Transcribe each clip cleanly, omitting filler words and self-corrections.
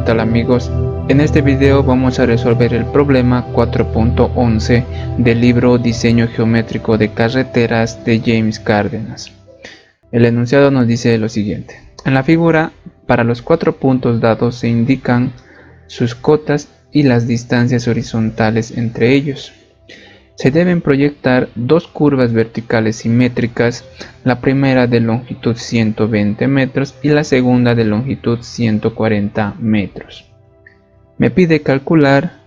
¿qué tal amigos? En este video vamos a resolver el problema 4.11 del libro Diseño Geométrico de Carreteras de James Cárdenas. El enunciado nos dice lo siguiente. En la figura, para los 4 puntos dados se indican sus cotas y las distancias horizontales entre ellos. Se deben proyectar dos curvas verticales simétricas, la primera de longitud 120 metros y la segunda de longitud 140 metros. Me pide calcular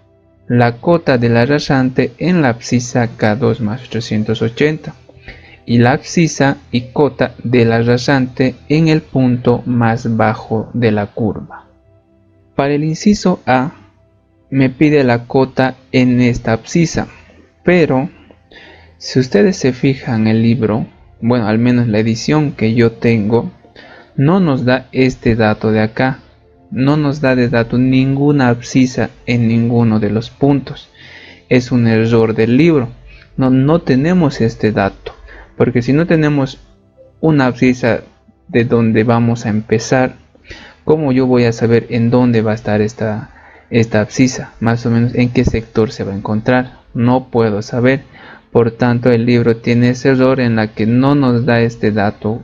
la cota de la rasante en la abscisa K2 más 880 y la abscisa y cota de la rasante en el punto más bajo de la curva. Para el inciso A, me pide la cota en esta abscisa. Pero si ustedes se fijan en el libro, bueno, al menos la edición que yo tengo, no nos da este dato de acá. No nos da de dato ninguna abscisa en ninguno de los puntos. Es un error del libro. No tenemos este dato. Porque si no tenemos una abscisa de donde vamos a empezar, ¿cómo yo voy a saber en dónde va a estar esta abscisa? Más o menos en qué sector se va a encontrar. No puedo saber, por tanto el libro tiene ese error en la que no nos da este dato.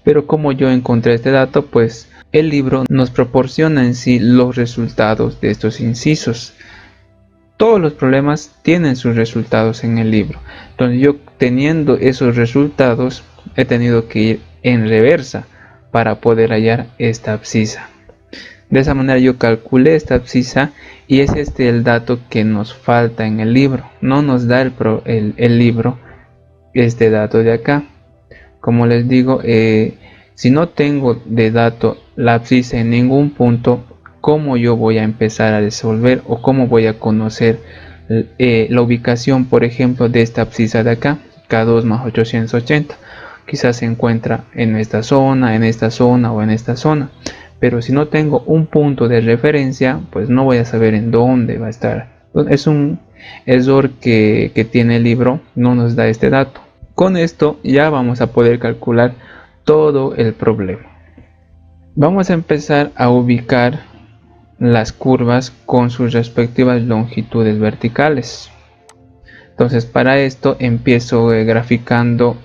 Pero como yo encontré este dato, pues el libro nos proporciona en sí los resultados de estos incisos. Todos los problemas tienen sus resultados en el libro. Entonces yo, teniendo esos resultados, he tenido que ir en reversa para poder hallar esta abscisa. De esa manera yo calculé esta abscisa y es este el dato que nos falta en el libro. No nos da el libro este dato de acá. Como les digo, si no tengo de dato la abscisa en ningún punto, ¿cómo yo voy a empezar a resolver o cómo voy a conocer la ubicación, por ejemplo, de esta abscisa de acá, K2 más 880? Quizás se encuentra en esta zona o en esta zona. Pero si no tengo un punto de referencia, pues no voy a saber en dónde va a estar. Es un error que tiene el libro, no nos da este dato. Con esto ya vamos a poder calcular todo el problema. Vamos a empezar a ubicar las curvas con sus respectivas longitudes verticales. Entonces para esto empiezo graficando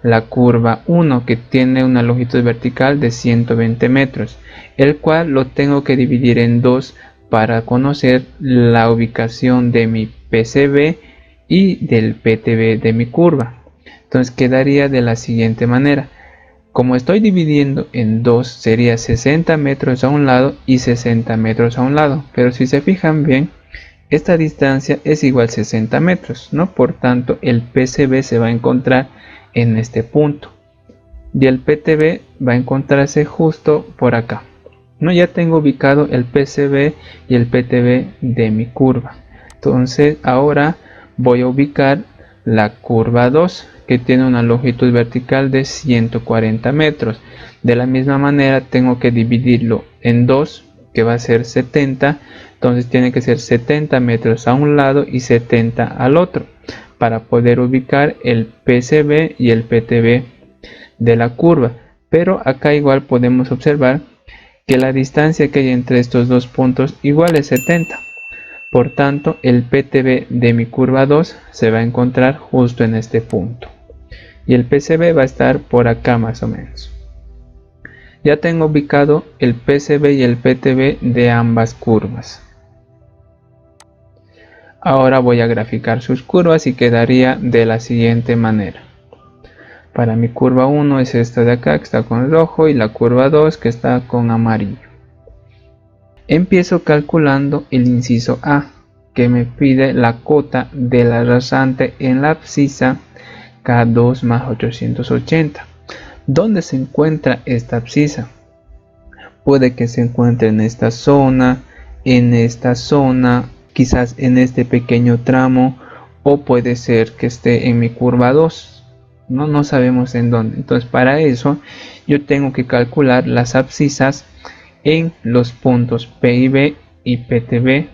la curva 1, que tiene una longitud vertical de 120 metros, el cual lo tengo que dividir en dos para conocer la ubicación de mi PCB y del PTB de mi curva. Entonces quedaría de la siguiente manera. Como estoy dividiendo en dos, sería 60 metros a un lado y 60 metros a un lado, pero si se fijan bien, esta distancia es igual a 60 metros, ¿no? Por tanto, el PCB se va a encontrar en este punto y el PTB va a encontrarse justo por acá, ¿no? Ya tengo ubicado el PCB y el PTB de mi curva. Entonces ahora voy a ubicar la curva 2, que tiene una longitud vertical de 140 metros. De la misma manera tengo que dividirlo en dos, que va a ser 70. Entonces tiene que ser 70 metros a un lado y 70 al otro, para poder ubicar el PCB y el PTB de la curva. Pero acá igual podemos observar que la distancia que hay entre estos dos puntos igual es 70. Por tanto, el PTB de mi curva 2 se va a encontrar justo en este punto. Y el PCB va a estar por acá más o menos. Ya tengo ubicado el PCB y el PTB de ambas curvas. Ahora voy a graficar sus curvas y quedaría de la siguiente manera. Para mi curva 1 es esta de acá, que está con rojo, y la curva 2 que está con amarillo. Empiezo calculando el inciso A, que me pide la cota de la rasante en la abscisa K2 más 880. ¿Dónde se encuentra esta abscisa? Puede que se encuentre en esta zona, quizás en este pequeño tramo, o puede ser que esté en mi curva 2. No sabemos en dónde. Entonces para eso yo tengo que calcular las abscisas en los puntos P y B y PTB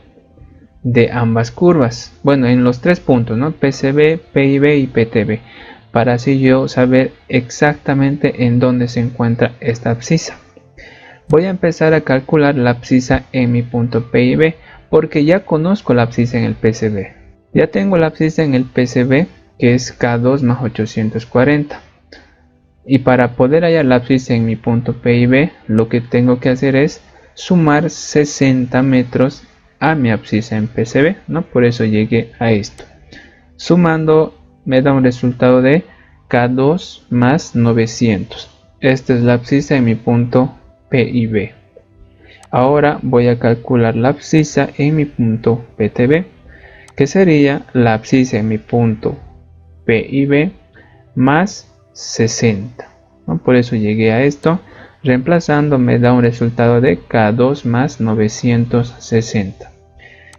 de ambas curvas. Bueno, en los tres puntos, ¿no? PCB, PIB y PTB, para así yo saber exactamente en dónde se encuentra esta abscisa. Voy a empezar a calcular la abscisa en mi punto P y B, porque ya conozco la abscisa en el PCB. Ya tengo la abscisa en el PCB, que es K2 más 840. Y para poder hallar la abscisa en mi punto P y B, lo que tengo que hacer es sumar 60 metros a mi abscisa en PCB, ¿no? Por eso llegué a esto. Sumando me da un resultado de K2 más 900. Esta es la abscisa en mi punto P y B. Ahora voy a calcular la abscisa en mi punto PTB, que sería la abscisa en mi punto P y B más 60, ¿no? Por eso llegué a esto. Reemplazando me da un resultado de K2 más 960.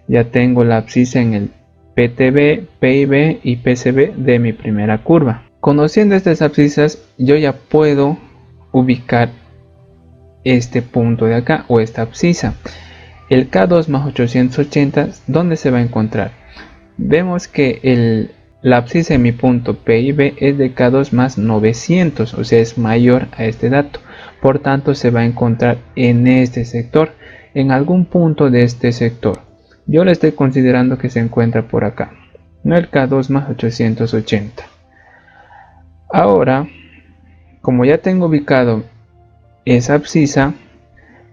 Ya tengo la abscisa en el PTB, PIB y PCB de mi primera curva. Conociendo estas abscisas, yo ya puedo ubicar este punto de acá o esta abscisa. El K2 más 880, ¿dónde se va a encontrar? Vemos que la abscisa en mi punto P y B es de K2 más 900, o sea es mayor a este dato. Por tanto se va a encontrar en este sector, en algún punto de este sector. Yo le estoy considerando que se encuentra por acá, no el K2 más 880. Ahora, como ya tengo ubicado esa abscisa,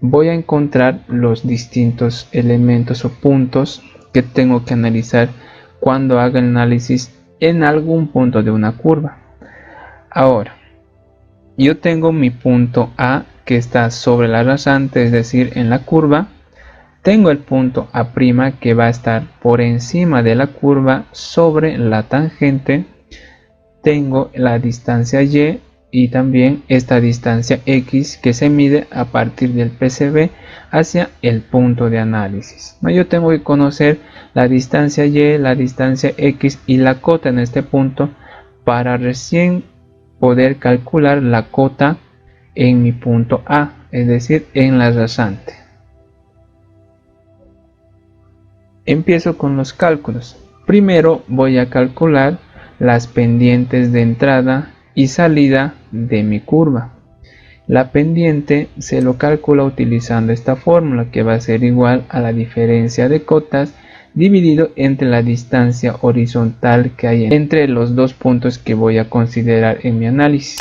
voy a encontrar los distintos elementos o puntos que tengo que analizar cuando haga el análisis en algún punto de una curva. Ahora, yo tengo mi punto A que está sobre la rasante, es decir, en la curva. Tengo el punto A' que va a estar por encima de la curva sobre la tangente. Tengo la distancia Y y también esta distancia X que se mide a partir del PCB hacia el punto de análisis. Yo tengo que conocer la distancia Y, la distancia X y la cota en este punto para recién poder calcular la cota en mi punto A, es decir, en la rasante. Empiezo con los cálculos. Primero voy a calcular las pendientes de entrada y salida de mi curva. La pendiente se lo calcula utilizando esta fórmula, que va a ser igual a la diferencia de cotas dividido entre la distancia horizontal que hay entre los dos puntos que voy a considerar en mi análisis.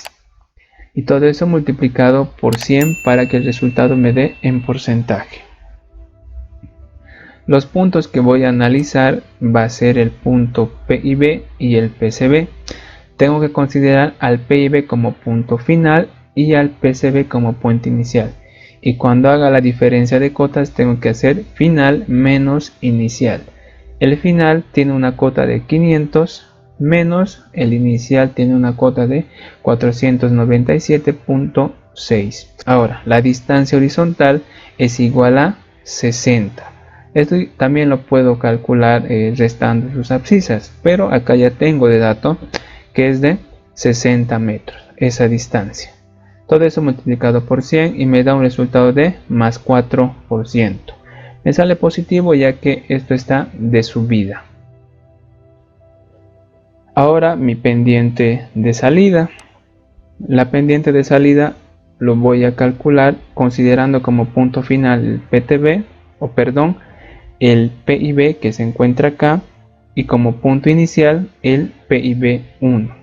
Y todo eso multiplicado por 100 para que el resultado me dé en porcentaje. Los puntos que voy a analizar va a ser el punto P y B y el PCB. Tengo que considerar al P y B como punto final y al PCB como punto inicial. Y cuando haga la diferencia de cotas tengo que hacer final menos inicial. El final tiene una cota de 500 menos el inicial tiene una cota de 497.6. Ahora, la distancia horizontal es igual a 60. Esto también lo puedo calcular restando sus abscisas, pero acá ya tengo de dato que es de 60 metros esa distancia. Todo eso multiplicado por 100 y me da un resultado de más 4%. Me sale positivo ya que esto está de subida. Ahora mi pendiente de salida. La pendiente de salida lo voy a calcular considerando como punto final el PTB, el PIB que se encuentra acá, y como punto inicial el PIB1.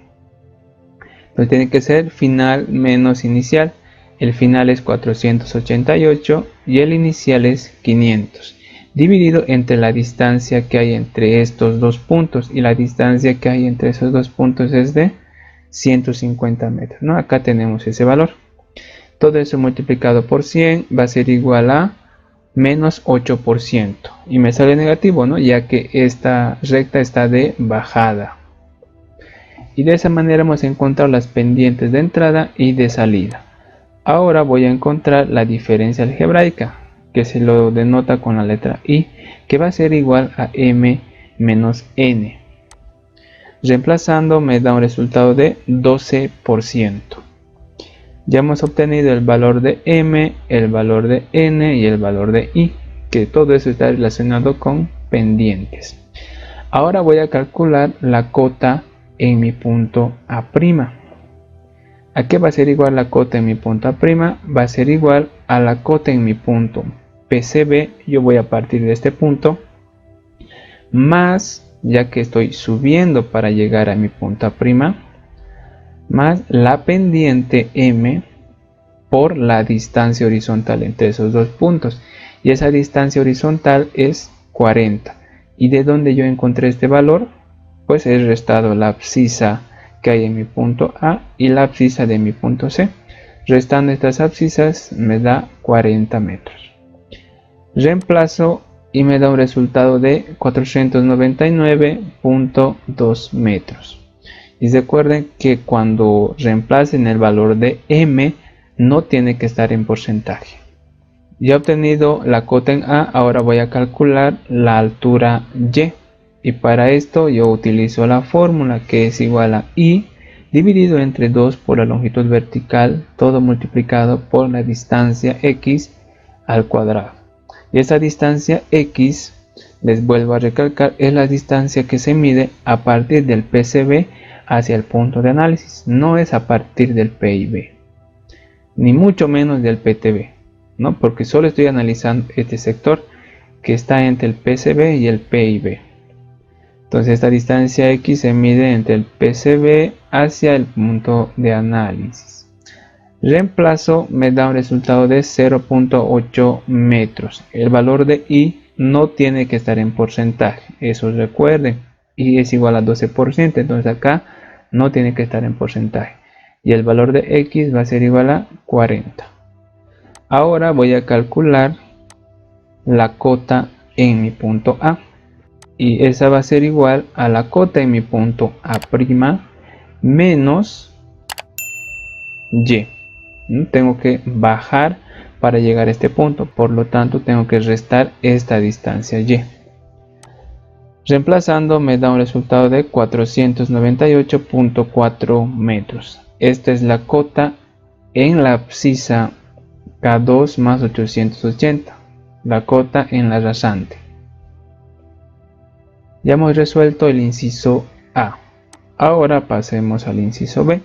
Entonces tiene que ser final menos inicial. El final es 488 y el inicial es 500, dividido entre la distancia que hay entre estos dos puntos, y la distancia que hay entre esos dos puntos es de 150 metros, ¿no? Acá tenemos ese valor. Todo eso multiplicado por 100 va a ser igual a menos 8%, y me sale negativo, ¿no? Ya que esta recta está de bajada. Y de esa manera hemos encontrado las pendientes de entrada y de salida. Ahora voy a encontrar la diferencia algebraica, que se lo denota con la letra I, que va a ser igual a m menos n. Reemplazando me da un resultado de 12%. Ya hemos obtenido el valor de m, el valor de n y el valor de i, que todo eso está relacionado con pendientes. Ahora voy a calcular la cota en mi punto A'. ¿A qué va a ser igual la cota en mi punto A'? Va a ser igual a la cota en mi punto PCB. Yo voy a partir de este punto, más, ya que estoy subiendo para llegar a mi punto A', más la pendiente M por la distancia horizontal entre esos dos puntos. Y esa distancia horizontal es 40. ¿Y de dónde yo encontré este valor? Pues he restado la abscisa que hay en mi punto A y la abscisa de mi punto C. Restando estas abscisas me da 40 metros. Reemplazo y me da un resultado de 499.2 metros. Y recuerden que cuando reemplacen el valor de M, no tiene que estar en porcentaje. Ya he obtenido la cota en A, ahora voy a calcular la altura Y. Y para esto yo utilizo la fórmula, que es igual a I dividido entre 2 por la longitud vertical, todo multiplicado por la distancia X al cuadrado. Y esa distancia X, les vuelvo a recalcar, es la distancia que se mide a partir del PCB hacia el punto de análisis. No es a partir del PIB, ni mucho menos del PTB, ¿no? Porque solo estoy analizando este sector que está entre el PCB y el PIB. Entonces esta distancia X se mide entre el PCB hacia el punto de análisis. Reemplazo me da un resultado de 0.8 metros. El valor de I no tiene que estar en porcentaje, eso recuerden. I es igual a 12%, entonces acá no tiene que estar en porcentaje. Y el valor de X va a ser igual a 40. Ahora voy a calcular la cota en mi punto A. Y esa va a ser igual a la cota en mi punto A' menos Y. Tengo que bajar para llegar a este punto, por lo tanto tengo que restar esta distancia Y. Reemplazando me da un resultado de 498.4 metros. Esta es la cota en la abscisa K2 más 880, la cota en la rasante. Ya hemos resuelto el inciso A. Ahora pasemos al inciso B.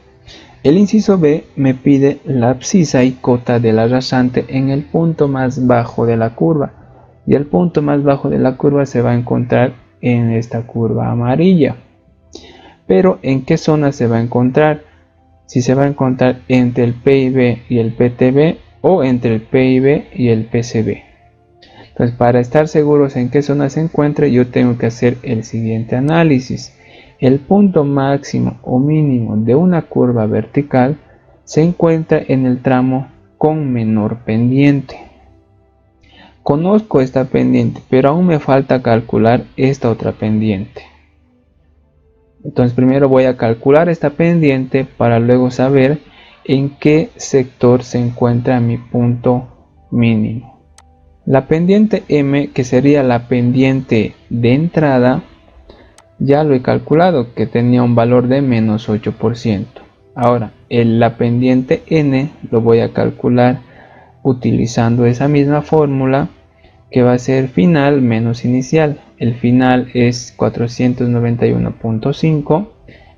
El inciso B me pide la abscisa y cota de la rasante en el punto más bajo de la curva. Y el punto más bajo de la curva se va a encontrar en esta curva amarilla. Pero ¿en qué zona se va a encontrar? Si se va a encontrar entre el PIB y el PTB o entre el PIB y el PCB. Entonces, para estar seguros en qué zona se encuentra, yo tengo que hacer el siguiente análisis. El punto máximo o mínimo de una curva vertical se encuentra en el tramo con menor pendiente. Conozco esta pendiente, pero aún me falta calcular esta otra pendiente. Entonces primero voy a calcular esta pendiente para luego saber en qué sector se encuentra mi punto mínimo. La pendiente M, que sería la pendiente de entrada, ya lo he calculado, que tenía un valor de menos 8%. Ahora, la pendiente N lo voy a calcular utilizando esa misma fórmula, que va a ser final menos inicial. El final es 491.5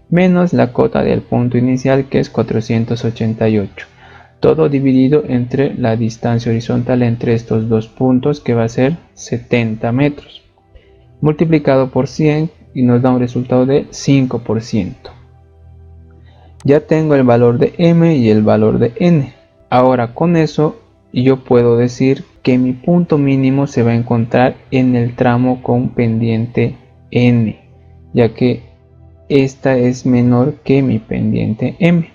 menos la cota del punto inicial, que es 488. Todo dividido entre la distancia horizontal entre estos dos puntos, que va a ser 70 metros. Multiplicado por 100 y nos da un resultado de 5%. Ya tengo el valor de M y el valor de N. Ahora con eso yo puedo decir que mi punto mínimo se va a encontrar en el tramo con pendiente N, ya que esta es menor que mi pendiente M.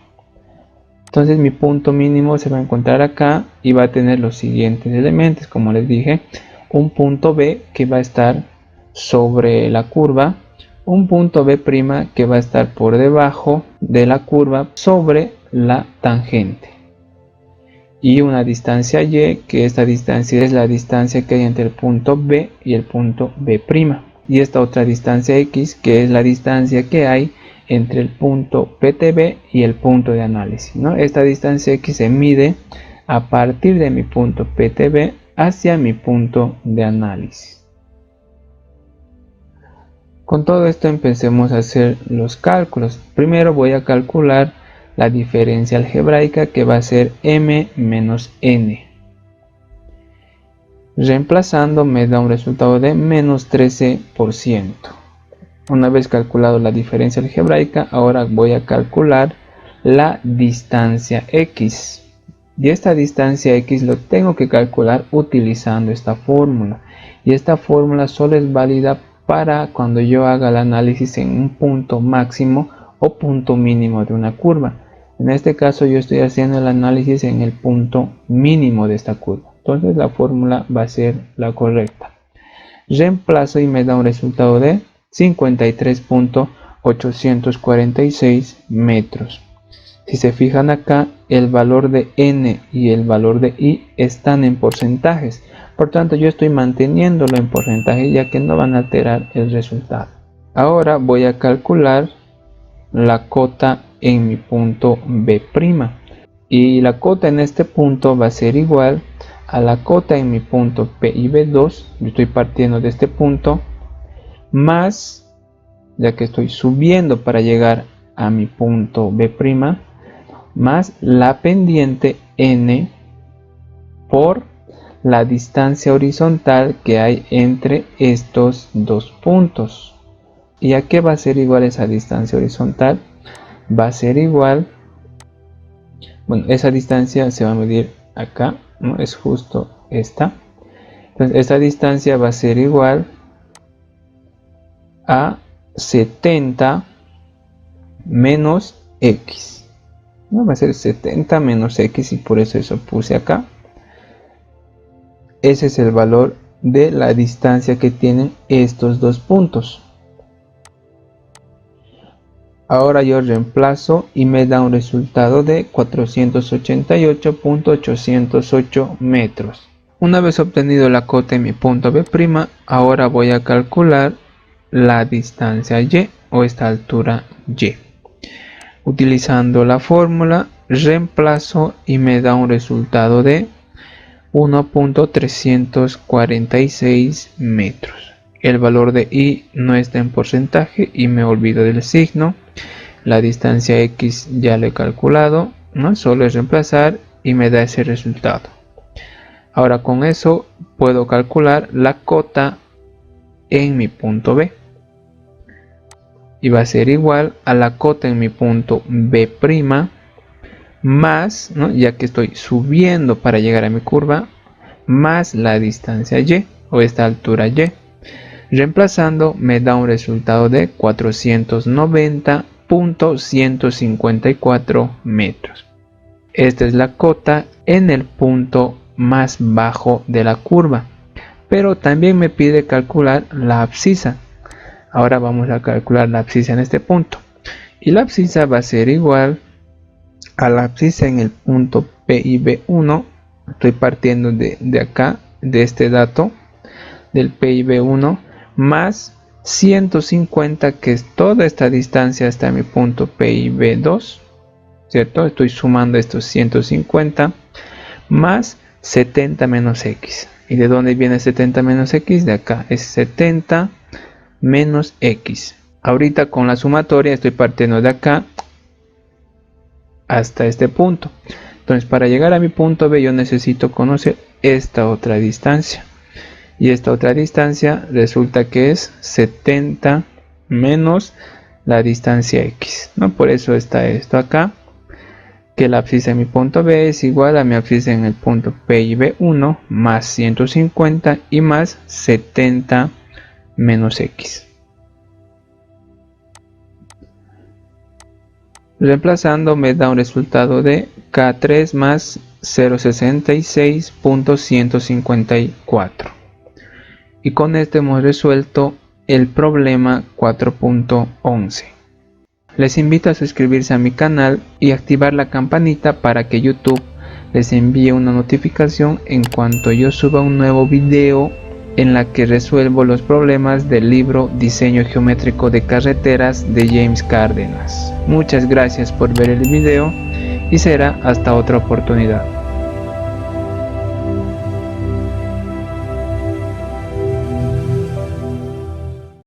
Entonces mi punto mínimo se va a encontrar acá y va a tener los siguientes elementos, como les dije: un punto B que va a estar sobre la curva, un punto B' que va a estar por debajo de la curva sobre la tangente, y una distancia Y, que esta distancia es la distancia que hay entre el punto B y el punto B', y esta otra distancia X, que es la distancia que hay entre el punto PTB y el punto de análisis, ¿no? Esta distancia X se mide a partir de mi punto PTB hacia mi punto de análisis. Con todo esto empecemos a hacer los cálculos. Primero voy a calcular la diferencia algebraica, que va a ser m menos n. Reemplazando me da un resultado de menos 13%. Una vez calculado la diferencia algebraica, ahora voy a calcular la distancia x. Y esta distancia x lo tengo que calcular utilizando esta fórmula. Y esta fórmula solo es válida para cuando yo haga el análisis en un punto máximo o punto mínimo de una curva. En este caso yo estoy haciendo el análisis en el punto mínimo de esta curva. Entonces la fórmula va a ser la correcta. Reemplazo y me da un resultado de 53.846 metros. Si se fijan acá, el valor de n y el valor de i están en porcentajes. Por tanto, yo estoy manteniéndolo en porcentaje, ya que no van a alterar el resultado. Ahora voy a calcular la cota en mi punto B'. Y la cota en este punto va a ser igual a la cota en mi punto P y B2. Yo estoy partiendo de este punto, más, ya que estoy subiendo para llegar a mi punto B', más la pendiente n por la distancia horizontal que hay entre estos dos puntos. ¿Y a qué va a ser igual esa distancia horizontal? Va a ser igual, bueno, esa distancia se va a medir acá, ¿no? Es justo esta. Entonces esta distancia va a ser igual a 70 menos x. Va a ser 70 menos x, y por eso puse acá. Ese es el valor de la distancia que tienen estos dos puntos. Ahora yo reemplazo y me da un resultado de 488.808 metros. Una vez obtenido la cota en mi punto B', ahora voy a calcular la distancia y, o esta altura y. Utilizando la fórmula, reemplazo y me da un resultado de 1.346 metros. El valor de i no está en porcentaje y me olvido del signo. La distancia x ya lo he calculado, ¿no? Solo es reemplazar y me da ese resultado. Ahora con eso puedo calcular la cota en mi punto B. Y va a ser igual a la cota en mi punto B', más, ¿no? Ya que estoy subiendo para llegar a mi curva, más la distancia y, o esta altura y. Reemplazando me da un resultado de 490.154 metros. Esta es la cota en el punto más bajo de la curva, pero también me pide calcular la abscisa. Ahora vamos a calcular la abscisa en este punto, y la abscisa va a ser igual a la abscisa en el punto P y B1. Estoy partiendo de acá, de este dato del P y B1, más 150, que es toda esta distancia hasta mi punto P y B2, ¿cierto? Estoy sumando estos 150 más 70 menos x. ¿Y de dónde viene 70 menos x? De acá, es 70 menos x. Ahorita con la sumatoria estoy partiendo de acá hasta este punto. Entonces, para llegar a mi punto B yo necesito conocer esta otra distancia. Y esta otra distancia resulta que es 70 menos la distancia x, ¿no? Por eso está esto acá, que la abscisa en mi punto B es igual a mi abscisa en el punto P y B1 más 150 y más 70 menos x. Reemplazando me da un resultado de K3 más 066.154. Y con esto hemos resuelto el problema 4.11. Les invito a suscribirse a mi canal y activar la campanita para que YouTube les envíe una notificación en cuanto yo suba un nuevo video en la que resuelvo los problemas del libro Diseño Geométrico de Carreteras de James Cárdenas. Muchas gracias por ver el video y será hasta otra oportunidad.